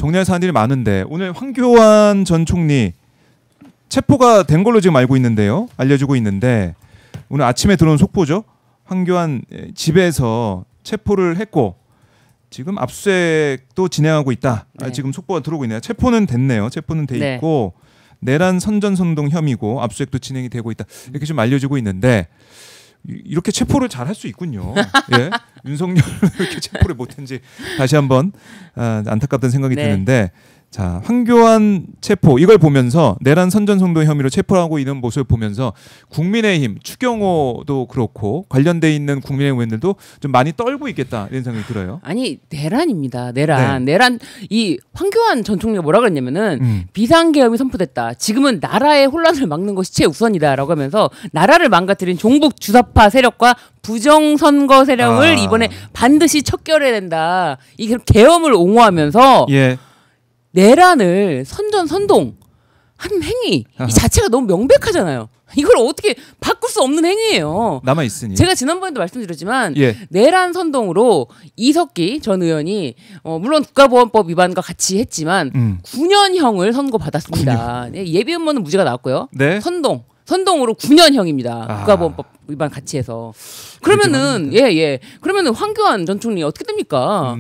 정리할 사안들이 많은데 오늘 황교안 전 총리 체포가 된 걸로 지금 알고 있는데요. 알려지고 있는데 오늘 아침에 들어온 속보죠. 황교안 집에서 체포를 했고 지금 압수수색도 진행하고 있다. 네. 지금 속보가 들어오고 있네요. 체포는 됐네요. 체포는 돼 네. 있고 내란 선전선동 혐의고 압수수색도 진행이 되고 있다. 이렇게 좀 알려지고 있는데 이렇게 체포를 잘 할 수 있군요. 예. 윤석열을 이렇게 체포를 못한지 다시 한번 안타깝다는 생각이 네. 드는데 자 황교안 체포 이걸 보면서 내란 선전선동 혐의로 체포하고 있는 모습을 보면서 국민의힘 추경호도 그렇고 관련돼 있는 국민의힘 의원들도 좀 많이 떨고 있겠다 이런 생각이 들어요. 아니 내란입니다. 내란. 네. 내란 이 황교안 전 총리가 뭐라 그랬냐면은 비상계엄이 선포됐다. 지금은 나라의 혼란을 막는 것이 최우선이다라고 하면서 나라를 망가뜨린 종북 주사파 세력과 부정선거 세력을 이번에 반드시 척결해야 된다. 이 계엄을 옹호하면서 예. 내란을 선동한 행위 이 자체가 너무 명백하잖아요. 이걸 어떻게 바꿀 수 없는 행위예요. 남아 있으니. 제가 지난번에도 말씀드렸지만 예. 내란 선동으로 이석기 전 의원이 물론 국가보안법 위반과 같이 했지만 9년형을 선고받았습니다. 네, 예비음모는 무죄가 나왔고요. 네. 선동으로 9년형입니다. 국가보안법 위반 같이 해서. 그러면은 그러면은 황교안 전 총리 어떻게 됩니까?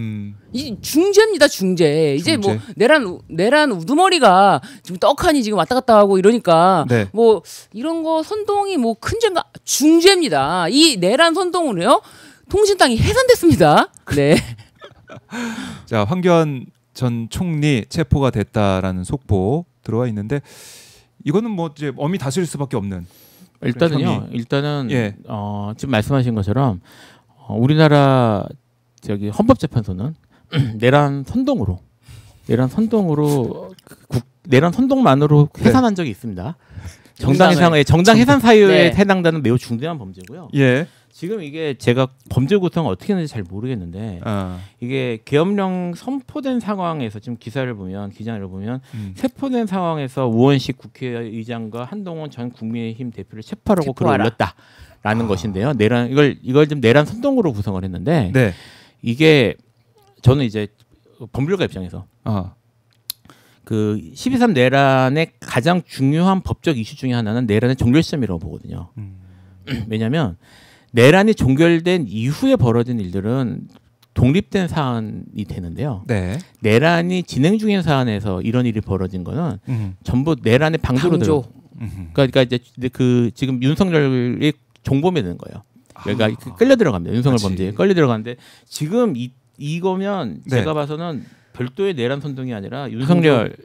이 중죄입니다, 중죄. 이제 뭐 내란 우두머리가 지금 떡하니 지금 왔다 갔다 하고 이러니까 네. 뭐 이런 거 선동이 뭐 큰 죄인가 중죄입니다. 이 내란 선동으로요 통신당이 해산됐습니다. 네. 자 황교안 전 총리 체포가 됐다라는 속보 들어와 있는데 이거는 뭐 이제 엄히 다스릴 수밖에 없는. 일단은 예. 지금 말씀하신 것처럼 우리나라 저기 헌법재판소는 내란 선동만으로 해산한 적이 있습니다. 정당 해산 사유에 네. 해당되는 매우 중대한 범죄고요. 예. 지금 이게 제가 범죄 구성을 어떻게 했는지 잘 모르겠는데 이게 계엄령 선포된 상황에서 지금 기장을 보면 체포된 상황에서 우원식 국회의장과 한동훈 전 국민의힘 대표를 체포하라고 글을 올렸다라는 것인데요. 이걸 좀 내란 선동으로 구성을 했는데 네. 이게 저는 이제 법률가 입장에서 그 12.3 내란의 가장 중요한 법적 이슈 중에 하나는 내란의 종결 시점이라고 보거든요. 왜냐하면 내란이 종결된 이후에 벌어진 일들은 독립된 사안이 되는데요. 네. 내란이 진행 중인 사안에서 이런 일이 벌어진 거는 전부 내란의 방조로 들어. 그러니까 이제 그 지금 윤석열이 종범이 되는 거예요. 그러니까 끌려 들어갑니다. 윤석열 범죄에 끌려 들어가는데 지금 이거면 제가 봐서는 별도의 내란 선동이 아니라 윤석열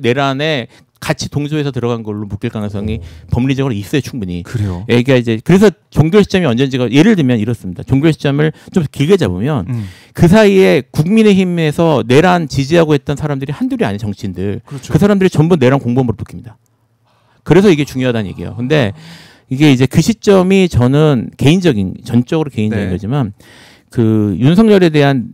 내란에 같이 동조해서 들어간 걸로 묶일 가능성이 법리적으로 있어요, 충분히. 그래요. 그러니까 이제 그래서 종결 시점이 언제인지가 예를 들면 이렇습니다. 종결 시점을 좀 길게 잡으면 그 사이에 국민의힘에서 내란 지지하고 했던 사람들이 한둘이 아닌 정치인들, 그렇죠. 그 사람들이 전부 내란 공범으로 묶입니다. 그래서 이게 중요하다는 얘기예요. 근데 이게 이제 그 시점이 저는 전적으로 개인적인 거지만 그 윤석열에 대한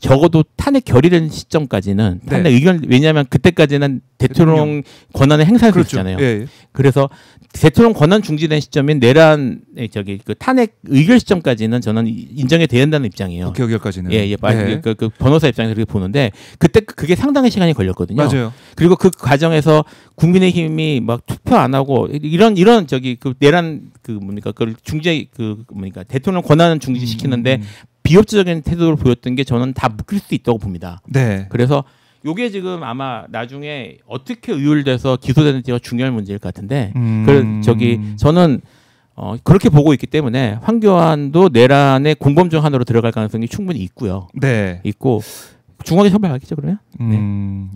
적어도 탄핵 결의된 시점까지는 탄핵 의견 왜냐하면 그때까지는 대통령 권한을 행사할 수 있잖아요. 예. 그래서 대통령 권한 중지된 시점인 내란 그 탄핵 의결 시점까지는 저는 인정이 돼야 된다는 입장이에요. 국회 의결까지는. 그 변호사 입장에서 그렇게 보는데 그때 그게 상당히 시간이 걸렸거든요. 맞아요. 그리고 그 과정에서 국민의힘이 막 투표 안 하고 이런 그 내란 그걸 중재 대통령 권한을 중지시키는데 비협조적인 태도를 보였던 게 저는 다 묶일 수 있다고 봅니다. 네. 그래서 이게 지금 아마 나중에 어떻게 의율돼서 기소되는지가 중요한 문제일 것 같은데, 저는 그렇게 보고 있기 때문에 황교안도 내란의 공범 중 하나로 들어갈 가능성이 충분히 있고요. 네. 있고 중하게 처벌받겠죠 그러면?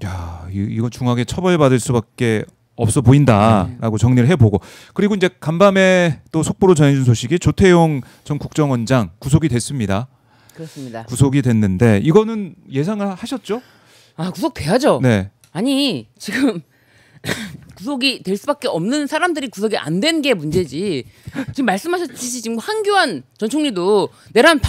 야, 이거 중하게 처벌받을 수밖에 없어 보인다라고 정리를 해보고 그리고 이제 간밤에 또 속보로 전해준 소식이 조태용 전 국정원장 구속이 됐습니다. 그렇습니다. 구속이 됐는데 이거는 예상을 하셨죠? 구속돼야죠. 네. 아니 지금 구속이 될 수밖에 없는 사람들이 구속이 안 된 게 문제지. 지금 말씀하셨듯이 지금 황교안 전 총리도 내란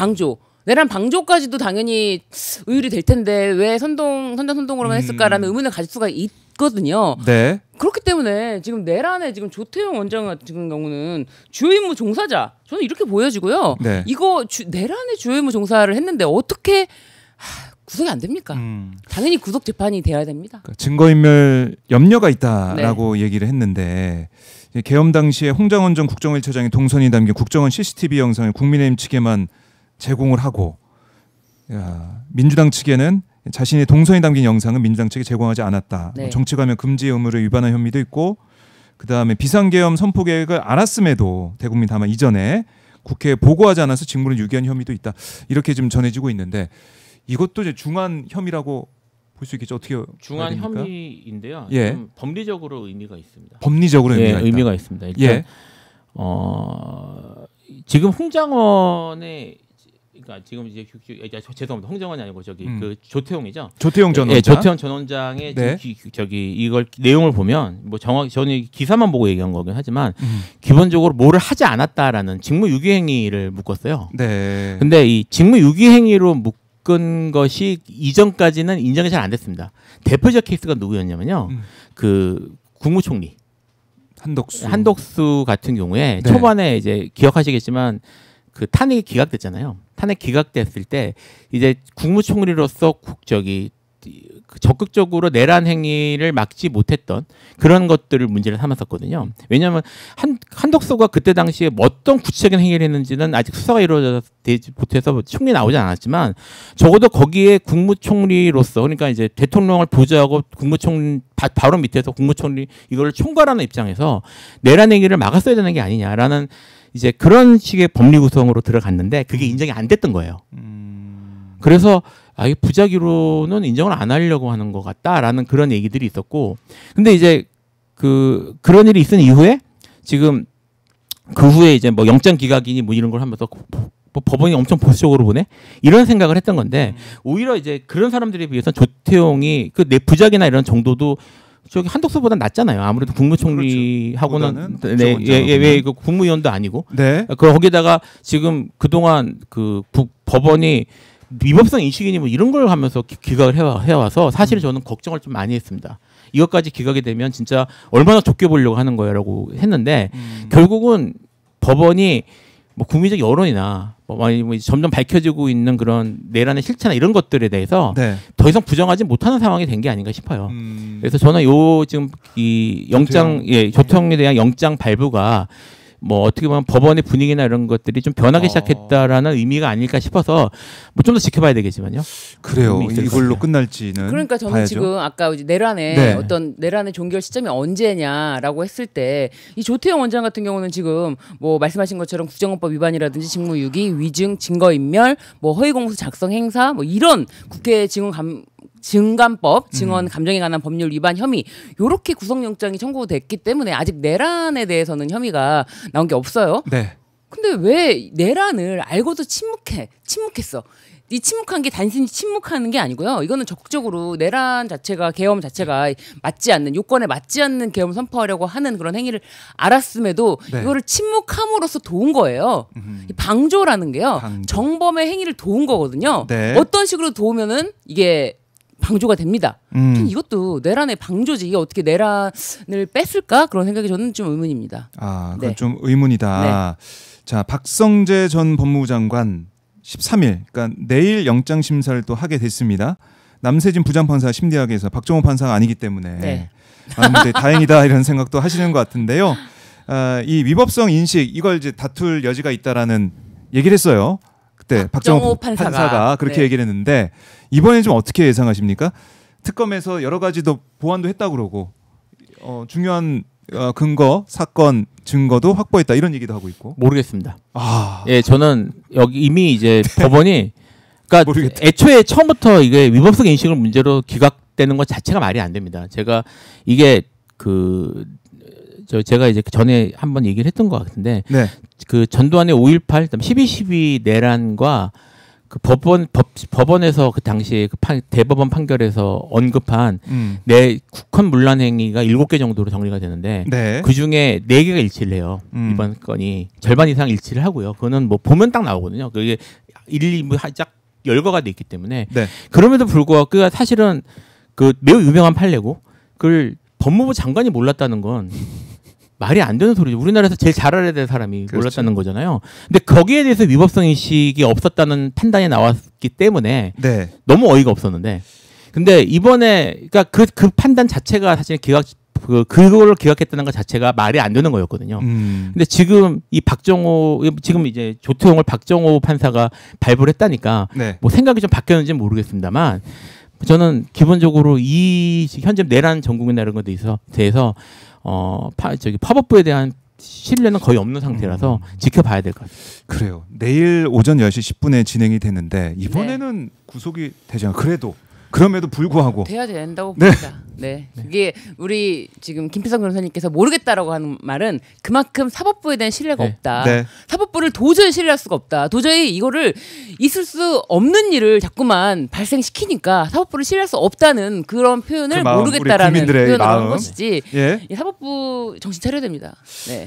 방조까지도 당연히 의율이 될 텐데 왜 선동으로만 했을까라는 의문을 가질 수가 있거든요. 네. 그렇기 때문에 지금 내란에 지금 조태용 원장 같은 경우는 주요 임무 종사자 저는 이렇게 보여지고요. 네. 이거 내란의 주요 임무 종사를 했는데 어떻게 구속이 안 됩니까? 당연히 구속 재판이 돼야 됩니다. 그러니까 증거인멸 염려가 있다라고 얘기를 했는데 계엄 당시에 홍장원 전 국정원 1차장의 동선이 담긴 국정원 CCTV 영상을 국민의힘 측에만 제공을 하고 민주당 측에는 자신의 동선이 담긴 영상은 민주당 측에 제공하지 않았다. 네. 정치가면 금지 의무를 위반한 혐의도 있고 그다음에 비상계엄 선포 계획을 알았음에도 대국민 담화 이전에 국회에 보고하지 않아서 직무를 유기한 혐의도 있다. 이렇게 좀 전해지고 있는데 이것도 이제 중한 혐의라고 볼 수 있겠죠. 어떻게 중한 혐의인데요. 예. 좀 법리적으로 의미가 있습니다. 법리적으로 의미가 있다. 의미가 있습니다. 일단 예. 지금 홍장원의 그러니까 지금 이제 죄송합니다. 홍장원이 아니고 저기 그 조태용이죠. 조태용 전 원장. 예, 조태용 전 원장의 네. 저기 이걸 내용을 보면 뭐 정확히 저는 기사만 보고 얘기한 거긴 하지만 기본적으로 뭐를 하지 않았다라는 직무유기행위를 묶었어요. 네. 근데 이 직무유기행위로 묶은 것이 이전까지는 인정이 잘 안 됐습니다. 대표적 케이스가 누구였냐면요. 그 국무총리 한덕수 같은 경우에 네. 초반에 이제 기억하시겠지만 그 탄핵이 기각됐잖아요. 탄핵 기각됐을 때 이제 국무총리로서 적극적으로 내란 행위를 막지 못했던 그런 것들을 문제를 삼았었거든요. 왜냐하면 한덕수가 그때 당시에 어떤 구체적인 행위를 했는지는 아직 수사가 이루어지지 못해서 총리 나오지 않았지만 적어도 거기에 국무총리로서 그러니까 이제 대통령을 보좌하고 국무총리 바로 밑에서 국무총리 이걸 총괄하는 입장에서 내란 행위를 막았어야 되는 게 아니냐라는 이제 그런 식의 법리 구성으로 들어갔는데 그게 인정이 안 됐던 거예요. 그래서 이 부작위로는 인정을 안 하려고 하는 것 같다라는 그런 얘기들이 있었고, 근데 이제 그런 일이 있은 이후에 지금 그 후에 이제 뭐 영장 기각이니 뭐 이런 걸 하면서 뭐 법원이 엄청 보수적으로 보네 이런 생각을 했던 건데 오히려 이제 그런 사람들에 비해서 조태용이 그 내 부작이나 이런 정도도 저기 한덕수보다 낫잖아요. 아무래도 국무총리하고는 왜 그 국무위원도 아니고. 네. 거기다가 지금 그동안 그 법원이 위법성 인식이니 뭐 이런 걸 하면서 기각을 해와서 사실 저는 걱정을 좀 많이 했습니다. 이것까지 기각이 되면 진짜 얼마나 좁게 보려고 하는 거야라고 했는데 결국은 법원이 뭐 국민적 여론이나 뭐 점점 밝혀지고 있는 그런 내란의 실체나 이런 것들에 대해서 네. 더 이상 부정하지 못하는 상황이 된 게 아닌가 싶어요. 그래서 저는 지금 이 영장 조태용에 대한 영장 발부가 뭐 어떻게 보면 법원의 분위기나 이런 것들이 좀 변하기 시작했다라는 의미가 아닐까 싶어서 뭐 좀 더 지켜봐야 되겠지만요. 그래요. 이걸로 끝날지는 그러니까 저는 봐야죠. 지금 아까 이제 내란의 어떤 내란의 종결 시점이 언제냐라고 했을 때 이 조태용 원장 같은 경우는 지금 뭐 말씀하신 것처럼 국정원법 위반이라든지 직무유기, 위증, 증거인멸, 뭐 허위공소 작성 행사 뭐 이런 국회 증감법, 증언 감정에 관한 법률 위반 혐의 요렇게 구속영장이 청구됐기 때문에 아직 내란에 대해서는 혐의가 나온 게 없어요. 네. 근데 왜 내란을 알고도 침묵했어. 이 침묵한 게 단순히 침묵하는 게 아니고요. 이거는 적극적으로 내란 자체가 계엄 자체가 맞지 않는 요건에 맞지 않는 계엄을 선포하려고 하는 그런 행위를 알았음에도 이거를 침묵함으로써 도운 거예요. 이 방조라는 게요. 정범의 행위를 도운 거거든요. 네. 어떤 식으로 도우면은 이게 방조가 됩니다. 이것도 내란의 방조지. 이게 어떻게 내란을 뺐을까? 그런 생각이 저는 좀 의문입니다. 그건 좀 의문이다. 자, 박성재 전 법무부 장관 13일, 그러니까 내일 영장 심사를 또 하게 됐습니다. 남세진 부장판사가 심리학에서 박정호 판사가 아니기 때문에 다행이다 이런 생각도 하시는 것 같은데요. 이 위법성 인식 이걸 이제 다툴 여지가 있다라는 얘기를 했어요. 그때 박정호 판사가 그렇게 얘기를 했는데 이번에 좀 어떻게 예상하십니까? 특검에서 여러 가지도 보완도 했다고 그러고 중요한 근거, 사건, 증거도 확보했다 이런 얘기도 하고 있고. 모르겠습니다. 예, 저는 여기 이미 이제 법원이 그러니까 모르겠다. 애초에 처음부터 이게 위법성 인식을 문제로 기각되는 것 자체가 말이 안 됩니다. 제가 이게 제가 이제 전에 한번 얘기를 했던 것 같은데 그 전두환의 5.18, 12.12 내란과 그 법원에서 그 당시에 그 대법원 판결에서 언급한 내 국헌 문란 행위가 7개 정도로 정리가 되는데 그 중에 4개가 일치를 해요. 이번 건이 절반 이상 일치를 하고요. 그거는 뭐 보면 딱 나오거든요. 그게 일일이 쫙 열거가 돼 있기 때문에 그럼에도 불구하고 그 사실은 그 매우 유명한 판례고 그걸 법무부 장관이 몰랐다는 건 말이 안 되는 소리죠. 우리나라에서 제일 잘 알아야 될 사람이 그렇죠. 몰랐다는 거잖아요. 근데 거기에 대해서 위법성 인식이 없었다는 판단이 나왔기 때문에 네. 너무 어이가 없었는데, 근데 이번에 그러니까 그 판단 자체가 사실 그걸 기각했다는 것 자체가 말이 안 되는 거였거든요. 근데 지금 이 지금 이제 조태용을 박정호 판사가 발부를 했다니까 네. 뭐 생각이 좀 바뀌었는지는 모르겠습니다만, 저는 기본적으로 이 현재 내란 전국이나 이런 것에 대해서 파법부에 대한 신뢰는 거의 없는 상태라서 지켜봐야 될 것 같아요. 그래요. 내일 오전 10시 10분에 진행이 됐는데 이번에는 구속이 되지 않아요. 그럼에도 불구하고 돼야 된다고 봅니다. 네. 이게 우리 지금 김필성 변호사님께서 모르겠다라고 하는 말은 그만큼 사법부에 대한 신뢰가 없다. 네. 사법부를 도저히 신뢰할 수가 없다. 도저히 이거를 있을 수 없는 일을 자꾸만 발생시키니까 사법부를 신뢰할 수 없다는 그런 표현을 그 마음, 모르겠다라는 우리 국민들의 표현을 한 마음. 것이지. 예. 이 사법부 정신 차려야 됩니다. 네.